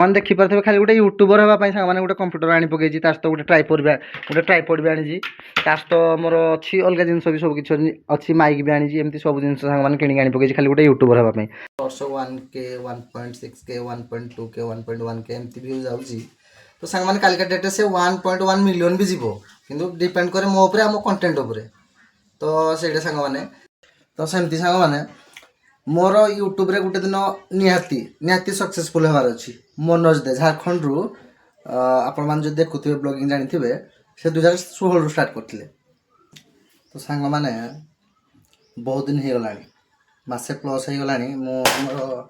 मैंने देखिपे खाली गोटे यूट्यूबर हाँपाई मैंने गोटे कंप्यूटर आनी पकई सहित गोटे ट्राइपड भी आनी सहित मोर अच्छी अलग जिन भी सब किसी अच्छी माइक भी आनी एमती सब जिन मैंने किणी आनी पकई खाली गोटे YouTuber हाँपाई 1K 1.6K 1.2K 1.1K एमती भ्यू जाऊँगी तो सांग मैंने कालिका डेट से 1.1 मिलियन भी जीव कि डिपेंड करे मो उपर मो कंटेंट उपर तो से सांग मैंने तो सेमती सांग मैंने मोर यूट्यूब रे गोटे दिन निहाती सक्सेसफुल होबार अच्छी मनोज दे झारखंड रु आपण मैंने जो देखुए ब्लॉगिंग जानी से 2016 स्टार्ट करते तो सांग मैंने बहुत दिन हो गला मसे प्लस हो गला मोर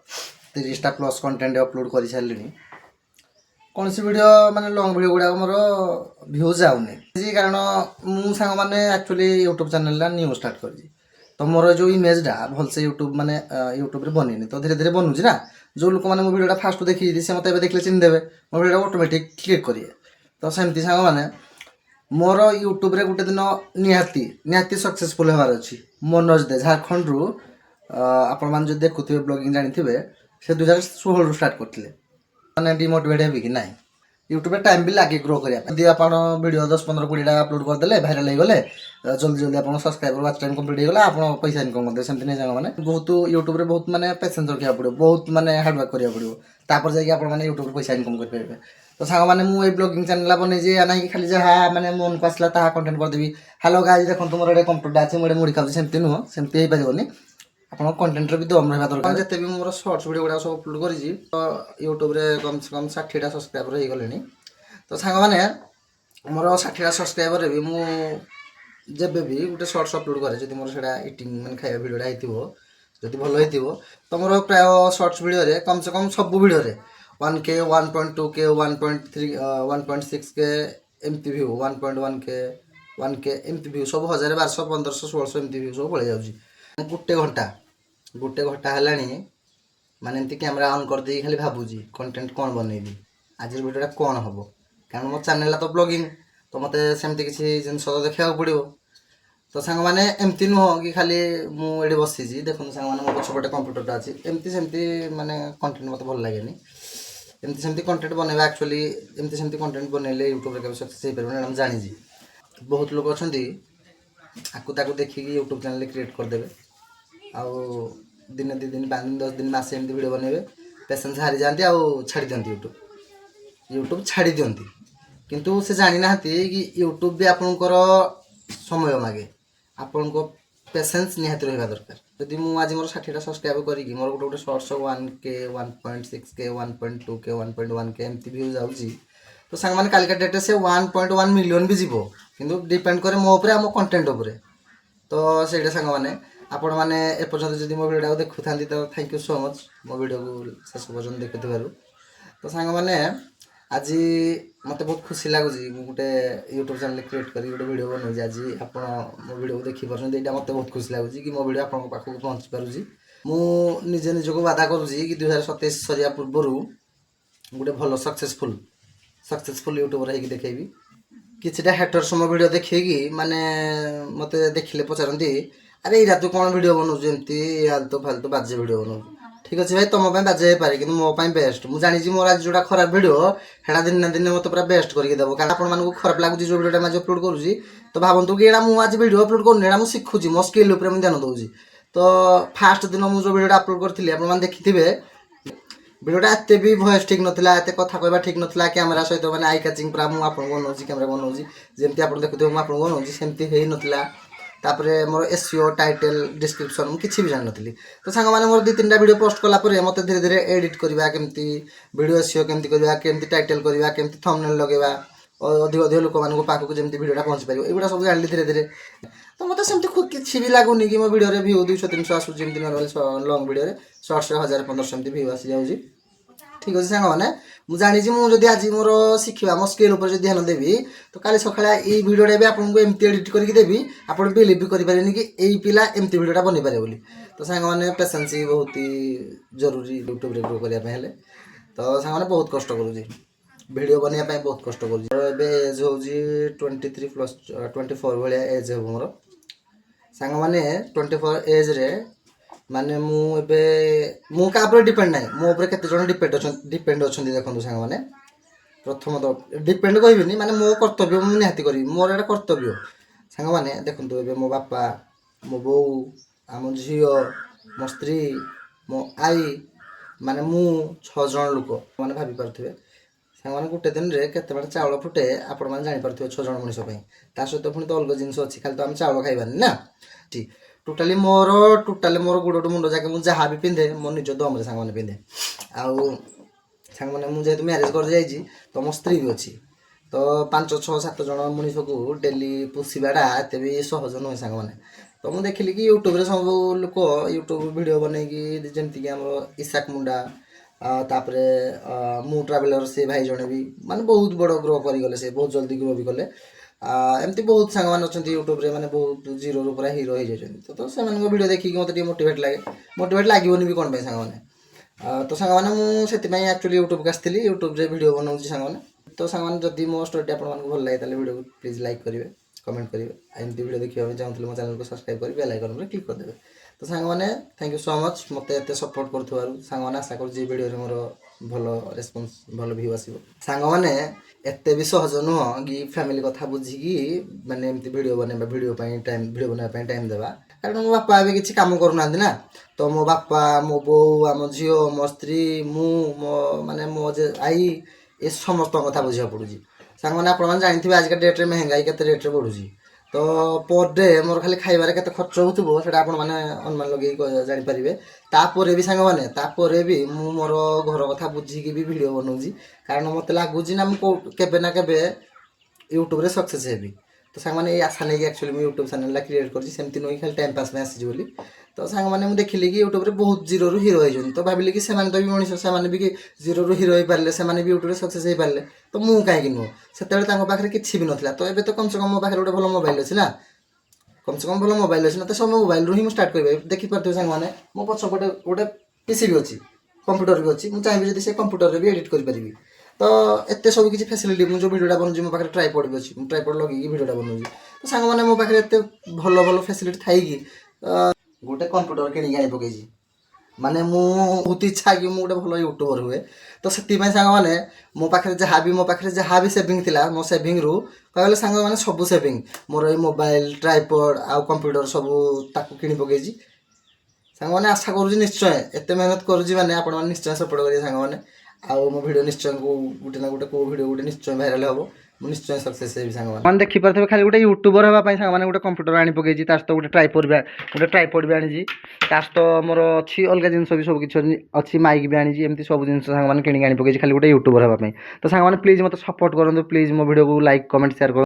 30टा प्लस कंटेंट अपलोड कर सारे कौन सी वीडियो माने लॉन्ग वीडियो गुड़ा मोर भ्यूज जाऊनी कारण मु सांग मैंने actually YouTube channel new start कर तो मोर जो इमेजटा भलसे यूट्यूब माने यूट्यूब रे बनी तो धीरे धीरे बनूँ ना जो लोक मैंने मो वीडियोटा फास्ट देखी से मत देखले चिन्हदेवे मो वीडियो ऑटोमेटिक क्लिक करेंगे तो सेमती सांग मैंने मोर यूट्यूब रे गोटे दिन निहाती सक्सेसफुल होबार अच्छी मनोज दे झारखंड रु आपण मैंने जो देखुए ब्लॉगिंग जानी से 2016 स्टार्ट करते मैंने डिमोटिवेट है कि ना यूट्यूब टाइम भी लगे ग्रो करने यदि आप वीडियो 10-15-20टा अपलोड करदे भाइराल हो गले जल्दी जल्दी आप सब्सक्राइबर वाच टाइम कंप्लीट होगा आप पैसा इनकम करते सेमती नहीं सांग मैंने बहुत यूट्यूब रे बहुत माने पेशेंस रखा पड़ो बहुत माने हार्डवर्क करा पड़ो तापर जाकि आप यूट्यूब पैसा इनकम करेंगे तो सांग मैंने मुझे ब्लॉगिंग चैनल बनी ना कि खाली जहाँ मैंने मन को आसला ता कंटेंट करदेवी हेलो गाइस देखो मोर गोटे कंप्यूटर अच्छे मुझे मुड़ी खाऊँ सेमती नुह सेमती हो पारनी आप कंटेंट भी दम रहा दरकार जिते भी मोर सर्ट्स वीडियो गुड़ा सब अपलोड करी तो यूट्यूब रे कम से कम 60टा सब्सक्राइबर हो गले तो सांग मैंने मोर 60टा सब्सक्राइबर भी जब भी गोटे सर्ट्स अपलोड करे जब मोर से इटिंग मैंने खाଇବା भिडियोटा होती भल हो तो मोर प्राय सर्ट्स भिडियो कम से कम सब भिडियो 1K 1.2K 1.3 1.6K एमती भ्यू 1.1K 1K एमती भ्यू सब 1000 1200 1500 1600 एमती भ्यू सब पड़े जाऊँगी गोटे घंटा है माने एमती कैमरा ऑन कर दे खाली भाबुजी कंटेंट कौन बनइबी आज वीडियोटा कौन हम कारण मो चैनल तो ब्लॉगिंग तो मत सेमती किसी जिन देखा पड़ो तो सांग मैंने एमती नुह कि खाली मुझे बसी देखो सांग मैंने मो पछपटे कंप्यूटरटा अच्छी एमती सेमती माने कंटेंट मत भल लगे एमती सेमती कंटेंट बनवा एक्चुअली एमती सेमती कंटेंट बनइले यूट्यूब रे सक्सेस हो पारे हम जानी बहुत लोग अच्छा आपको देखिए यूट्यूब चैनल क्रिएट करदे आउ दिन 2 दिन 5 दिन 10 दिन मसे एमती वीडियो बनइबे पेशेंस हारी जाती आउ छाड़ी दिंती यूट्यूब छाड़ी दिंती किंतु से जानी ना कि यूट्यूब भी आपणकर समय मागे आपण को पेशेंस निहाती रहा दरकार जदि मुझे आज मोर 60टा सब्सक्राइब करी मोर गोटे गोटे shirts 1K 1.6K 1.2K 1.1K एमती भ्यू जाऊँगी तो सांग मैंने कालिका डेट से 1.1 मिलियन भी जीव कि डिपेंड करे मो उपर मो कंटेंट उपर तो से सांग मैंने आपण मैंने एपर्यंत जब मो वीडियो देखु था तो थैंक यू सो मच मो वीडियो को शेष पर्यटन देखुवर तो सांग मैंने आज मत बहुत खुशी लगुच गोटे यूट्यूब चैनल क्रिएट कर गोटे वीडियो बनाऊँ आज आप मो वीडियो को देखिपार मत बहुत खुशी लगुच कि मो वीडियो आप पाखक पहुँची पारुची मुझे निजक वादा करुँची कि 2027 सरिया पूर्वर गोटे भल सक्सेसफुल यूट्यूबर होगी देखेबी किछटा हेटर्स मो वीडियो देखिए माने मत देखिले पचारती अरे इरा तू कौन वीडियो बनाऊँ एमती आलतू फालतू बाजे वीडियो बनाऊँ ठीक अच्छे भाई तुम बाजे पारे कि मोपाई बेस्ट मुझे जानी मोर आज जो खराब वीडियो है दिन ना दिन मत पूरा बेस्ट करके देव कारण आपको खराब लगुच जो वीडियो मैं अपलोड करुँची तो भावतु कि मुझे आज वीडियो अपलोड करूँ मुझे शिखुची मो स्किल उपर मुझे ध्यान दूसरी तो फास्ट दिन मुझे जो वीडियो अपलोड करी आप देखिथे वीडियोटा एत भी भॉइस ठीक नाला एत कथा कहवा ठीक नाला कैमेरा सहित मैंने आई कैचिंग पूरा मुझे बनाऊँ कैमेरा बनाऊँ जमी आप देखुए मुझे बनाऊँ सेमती हो तापर मोर एसईओ टाइटल डिस्क्रिप्शन मुझे किसी भी जान नी तो सांग मैंने मोर 2-3टा वीडियो पोस्ट कलापर मत धीरे धीरे एडिट करवा केमती वीडियो एसईओ केमती करवा केमती टाइटल करवा केमती थंबनेल लगेवा अधिक अधिक लोक मानक पाखक जमी वीडियोटा पहुँची पार एगुड़ा सब जानी धीरे धीरे तो मतलब सेमती किसी भी लगुनि कि मो वीडियो भ्यू 200-300 आसूँ नॉर्मल लॉन्ग वीडियो सर्ट्स 1000-1500 एमती भ्यू आसी जाऊँगी ठीक अच्छे सांग मैंने मुझे जानी मुझे आज मोर शिखा मो स्किल उपर ध्यान देवी तो काली सका ये वीडियोटा भी आपको एमती एडिट करके देवी आप बिलीव भी करें कि यही पिला एमती वीडियोटा बन पारे बोली तो सांग मैंने पेशेंस बहुत ही जरूरी यूट्यूब रे ग्रो करने तो सांग मैंने बहुत कष्ट करुँची वीडियो बनवाई बहुत कष्ट करुँची एज हूँ 23+24 भाया एज हे मोर सांग मैंने 24 एज रे ମାନେ ମୁଁ ଏବେ ମୁଁ କାହା ଉପରେ ଡିପେଣ୍ଡ ନାହିଁ, ମୋ ଉପରେ କେତେ ଜଣ ଡିପେଣ୍ଡ ଅଛନ୍ତି ଦେଖନ୍ତୁ ସାଙ୍ଗମାନେ। ପ୍ରଥମତଃ ଡିପେଣ୍ଡ କହିବିନି, ମାନେ ମୋ କର୍ତ୍ତବ୍ୟ ମୁଁ ନିହାତି କରିବି, ମୋର ଏଇଟା କର୍ତ୍ତବ୍ୟ। ସାଙ୍ଗମାନେ ଦେଖନ୍ତୁ, ଏବେ ମୋ ବାପା, ମୋ ବୋଉ, ଆମ ଝିଅ, ମୋ ସ୍ତ୍ରୀ, ମୋ ଆଈ, ମାନେ ମୁଁ 6 ଜଣ ଲୋକ ମାନେ ଭାବି ପାରୁଥିବେ ସାଙ୍ଗମାନେ ଗୋଟେ ଦିନରେ କେତେ ବାଟ ଚାଉଳ ଫୁଟେ ଆପଣମାନେ ଜାଣିପାରୁଥିବେ 6 ଜଣ ମଣିଷ ପାଇଁ। ତା ସହିତ ପୁଣି ତ ଅଲଗା ଜିନିଷ ଅଛି, ଖାଲି ତ ଆମେ ଚାଉଳ ଖାଇବାନି ନା। ଠିକ୍ ଟୋଟାଲି ମୋର ଗୋଡ଼ଠୁ ମୁଣ୍ଡ ଯାକେ ମୁଁ ଯାହା ବି ପିନ୍ଧେ ମୋ ନିଜ ଦମରେ ସାଙ୍ଗମାନେ ପିନ୍ଧେ। ଆଉ ସାଙ୍ଗମାନେ ମୁଁ ଯେହେତୁ ମ୍ୟାରେଜ୍ କରିଯାଇଛି ତ ମୋ ସ୍ତ୍ରୀ ବି ଅଛି, ତ 5, 6, 7 ଜଣ ମଣିଷକୁ ଡେଲି ପୋଷିବାଟା ଏତେ ବି ସହଜ ନୁହେଁ ସାଙ୍ଗମାନେ। ତ ମୁଁ ଦେଖିଲି କି ୟୁଟ୍ୟୁବରେ ସବୁ ଲୋକ ୟୁଟ୍ୟୁବ ଭିଡ଼ିଓ ବନେଇକି, ଯେମିତିକି ଆମର ଇଶାକ ମୁଣ୍ଡା, ତାପରେ ମୁଁ ଟ୍ରାଭେଲର, ସେ ଭାଇ ଜଣେ ବି ମାନେ ବହୁତ ବଡ଼ ଗ୍ରୋ କରିଗଲେ, ସେ ବହୁତ ଜଲ୍ଦି ଗ୍ରୋ ବି କଲେ। ଏମିତି ବହୁତ ସାଙ୍ଗମାନେ ଅଛନ୍ତି ୟୁଟ୍ୟୁବରେ, ମାନେ ବହୁତ ଜିରୋରୁ ପୁରା ହିରୋ ହେଇଯାଇଛନ୍ତି। ତ ସେମାନଙ୍କ ଭିଡ଼ିଓ ଦେଖିକି ମୋତେ ଟିକେ ମୋଟିଭେଟ୍ ଲାଗିବନି ବି କ'ଣ ପାଇଁ ସାଙ୍ଗମାନେ। ତ ସାଙ୍ଗମାନେ ମୁଁ ସେଥିପାଇଁ ଆକ୍ଚୁଆଲି ୟୁଟ୍ୟୁବକୁ ଆସିଥିଲି, ୟୁଟ୍ୟୁବରେ ଭିଡ଼ିଓ ବନାଉଛି ସାଙ୍ଗମାନେ। ତ ସାଙ୍ଗମାନେ ଯଦି ମୋ ଷ୍ଟୋରିଟି ଆପଣମାନଙ୍କୁ ଭଲ ଲାଗେ ତାହେଲେ ଭିଡ଼ିଓକୁ ପ୍ଲିଜ୍ ଲାଇକ୍ କରିବେ, କମେଣ୍ଟ କରିବେ। ଆଉ ଏମିତି ଭିଡ଼ିଓ ଦେଖିବା ପାଇଁ ଚାହୁଁଥିଲେ ମୋ ଚ୍ୟାନେଲକୁ ସବସ୍କ୍ରାଇବ୍ କରି ବେଲ୍ ଆଇକନ୍ରେ କ୍ଲିକ୍ କରିଦେବେ। ତ ସାଙ୍ଗମାନେ ଥ୍ୟାଙ୍କ ୟୁ ସୋ ମଚ୍ ମୋତେ ଏତେ ସପୋର୍ଟ କରୁଥିବାରୁ। ସାଙ୍ଗମାନେ ଆଶା କରୁଛି ଏ ଭିଡ଼ିଓରେ ମୋର ଭଲ ରେସ୍ପନ୍ସ, ଭଲ ଭିଉ ଆସିବ। ସାଙ୍ଗମାନେ ଏତେ ବି ସହଜ ନୁହଁ କି ଫ୍ୟାମିଲି କଥା ବୁଝିକି ମାନେ ଏମିତି ଭିଡ଼ିଓ ବନେଇବା ପାଇଁ ଟାଇମ୍ ଦେବା। କାରଣ ମୋ ବାପା ଏବେ କିଛି କାମ କରୁନାହାନ୍ତି ନା, ତ ମୋ ବାପା, ମୋ ବୋଉ, ଆମ ଝିଅ, ମୋ ସ୍ତ୍ରୀ, ମୁଁ, ମୋ ଆଈ, ଏ ସମସ୍ତଙ୍କ କଥା ବୁଝିବାକୁ ପଡ଼ୁଛି। ସାଙ୍ଗମାନେ ଆପଣମାନେ ଜାଣିଥିବେ ଆଜିକା ଡେଟ୍ରେ ମେହେଙ୍ଗାଇ କେତେ ରେଟ୍ରେ ବଢ଼ୁଛି। ତ ପର୍ ଡେ ମୋର ଖାଲି ଖାଇବାରେ କେତେ ଖର୍ଚ୍ଚ ହେଉଥିବ ସେଇଟା ଆପଣମାନେ ଅନୁମାନ ଲଗେଇକି ଜାଣିପାରିବେ। ତାପରେ ବି ସାଙ୍ଗମାନେ, ତାପରେ ବି ମୁଁ ମୋର ଘର କଥା ବୁଝିକି ବି ଭିଡ଼ିଓ ବନାଉଛି, କାରଣ ମୋତେ ଲାଗୁଛି ନା ମୁଁ କେବେ ନା କେବେ ୟୁଟ୍ୟୁବରେ ସକ୍ସେସ୍ ହେବି। ତ ସାଙ୍ଗମାନେ ଏଇ ଆଶା ନେଇକି ଆକ୍ଚୁଆଲି ମୁଁ ୟୁଟ୍ୟୁବ୍ ଚ୍ୟାନେଲଟା କ୍ରିଏଟ୍ କରିଛି, ସେମିତି ନୁହେଁ ଖାଲି ଟାଇମ୍ ପାସ୍ ପାଇଁ ଆସିଛି ବୋଲି। ତ ସାଙ୍ଗମାନେ ମୁଁ ଦେଖିଲି କି ୟୁଟ୍ୟୁବରେ ବହୁତ ଜିରୋରୁ ହିରୋ ହେଇଛନ୍ତି, ତ ଭାବିଲି କି ସେମାନେ ତ ବି ମଣିଷ, ସେମାନେ ବି ଜିରୋରୁ ହିରୋ ହେଇପାରିଲେ, ସେମାନେ ବି ୟୁଟ୍ୟୁବରେ ସକ୍ସେସ୍ ହେଇପାରିଲେ, ତ ମୁଁ କାହିଁକି ନୁହଁ। ସେତେବେଳେ ତାଙ୍କ ପାଖରେ କିଛି ବି ନଥିଲା, ତ ଏବେ ତ କମ୍ ସେ କମ୍ ମୋ ପାଖରେ ଗୋଟେ ଭଲ ମୋବାଇଲ୍ ଅଛି ନା, ଭଲ ମୋବାଇଲ୍ ଅଛି ନା, ତ ସବୁ ମୋବାଇଲ୍ରୁ ହିଁ ମୁଁ ଷ୍ଟାର୍ଟ କରିବି। ଦେଖିପାରୁଥିବେ ସାଙ୍ଗମାନେ ମୋ ପଛପଟେ ଗୋଟେ PC ବି ଅଛି, କମ୍ପ୍ୟୁଟର ବି ଅଛି, ମୁଁ ଚାହିଁବି ଯଦି ସେ କମ୍ପ୍ୟୁଟରରେ ବି ଏଡ଼ିଟ୍ କରିପାରିବି। ତ ଏତେ ସବୁ କିଛି ଫ୍ୟାସିଲିଟି, ମୁଁ ଯେଉଁ ଭିଡ଼ିଓଟା ବନଉଛି ମୋ ପାଖରେ ଟ୍ରାଇପଡ୍ ବି ଅଛି, ମୁଁ ଟ୍ରାଇପଡ୍ ଲଗେଇକି ଭିଡ଼ିଓଟା ବନଉଛି। ତ ସାଙ୍ଗମାନେ ମୋ ପାଖରେ ଏତେ ଭଲ ଫ୍ୟାସିଲିଟି ଥାଇକି ଗୋଟେ କମ୍ପ୍ୟୁଟର କିଣିକି ଆଣି ପକେଇଛି। ମାନେ ମୁଁ ବହୁତ ଇଚ୍ଛା କି ମୁଁ ଗୋଟେ ଭଲ ୟୁଟ୍ୟୁବର ହୁଏ। ତ ସେଥିପାଇଁ ସାଙ୍ଗମାନେ ମୋ ପାଖରେ ଯାହା ବି ସେଭିଂ ଥିଲା, ମୋ ସେଭିଂରୁ କହିଲେ ସାଙ୍ଗମାନେ ସବୁ ସେଭିଂ, ମୋର ଏଇ ମୋବାଇଲ, ଟ୍ରାଇପଡ୍ ଆଉ କମ୍ପ୍ୟୁଟର ସବୁ ତାକୁ କିଣି ପକେଇଛି। ସାଙ୍ଗମାନେ ଆଶା କରୁଛି ନିଶ୍ଚୟ ଏତେ ମେହନତ କରୁଛି ମାନେ ଆପଣମାନେ ନିଶ୍ଚୟ ସପୋର୍ଟ କରିବେ ସାଙ୍ଗମାନେ। ଆଉ ମୋ ଭିଡ଼ିଓ ନିଶ୍ଚୟ ଗୋଟେ ନା ଗୋଟେ କେଉଁ ଭିଡ଼ିଓ ଗୋଟେ ନିଶ୍ଚୟ ଭାଇରାଲ୍ ହେବ, ମୁଁ ନିଶ୍ଚୟ ସକ୍ସେସ୍ ହେବି ସାଙ୍ଗମାନେ। ମାନେ ଦେଖିପାରୁଥିବେ ଖାଲି ଗୋଟେ ୟୁଟ୍ୟୁବର ହେବା ପାଇଁ ସାଙ୍ଗମାନେ ଗୋଟେ କମ୍ପ୍ୟୁଟର ଆଣି ପକେଇଛି, ତା ସହିତ ଗୋଟେ ଟ୍ରାଇପଡ୍ ବି ଆଣିଛି, ତା ସହିତ ମୋର ଅଛି ଅଲଗା ଜିନିଷ ବି ସବୁ କିଛି ଅଛି, ମାଇକ୍ ବି ଆଣିଛି, ଏମିତି ସବୁ ଜିନିଷ ସାଙ୍ଗମାନେ କିଣିକି ଆଣି ପକେଇଛି ଖାଲି ଗୋଟେ ୟୁଟ୍ୟୁବର ହେବା ପାଇଁ। ତ ସାଙ୍ଗମାନେ ପ୍ଲିଜ୍ ମୋତେ ସପୋର୍ଟ କରନ୍ତୁ, ପ୍ଲିଜ୍ ମୋ ଭିଡ଼ିଓକୁ ଲାଇକ୍, କମେଣ୍ଟ, ସେୟାର କରନ୍ତୁ।